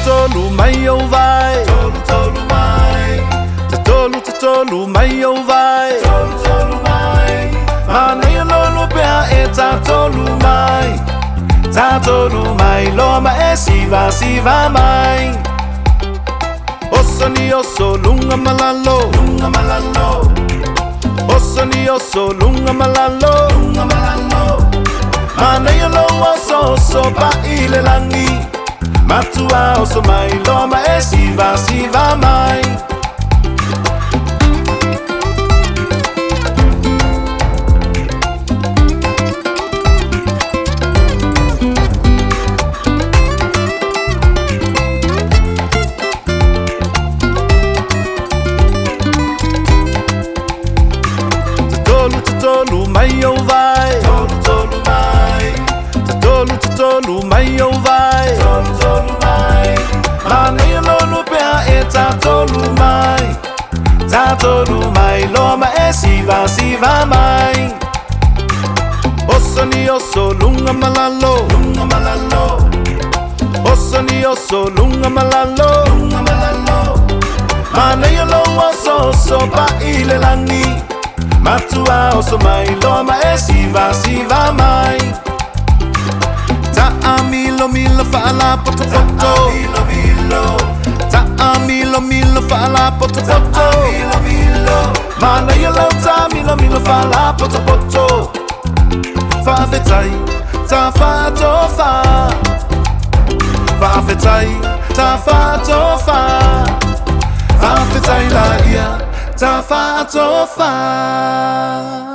tolu mai o vai. Tolu tolu mai. Te tolu mai o vai. Tolu tolu mai. Mana yo lolo pea e ta tolu mai. Ta tolu mai lo ma e siva mai. Osso ni osso lunga malalo. Lunga malalo. Osso ni osso lunga malalo. Lunga malalo. Mana yo lo osso pa ile langi. Matua osso mai lo ma e siva mai. Tolu mai o vai. Tolu tolu mai. Tolu mai o vai. Tolu tolu mai. Mana yo lolo pea e ta tolu mai. Ta tolu mai lo ma e siva mai. Osso ni osso lunga malalo. Lunga malalo. Osso ni osso lunga malalo. Lunga malalo. Mana yo lo osso pa ile langi. Matua osso mai lo ma e siva mai. Ta milo fa la poto poto. Ta milo fa la poto poto. Mana yo lo ta milo fa la poto poto. Fa fetai ta fa to fa. Fa fetai ta fa to fa. Fa fetai la ia. Ta fa to fa.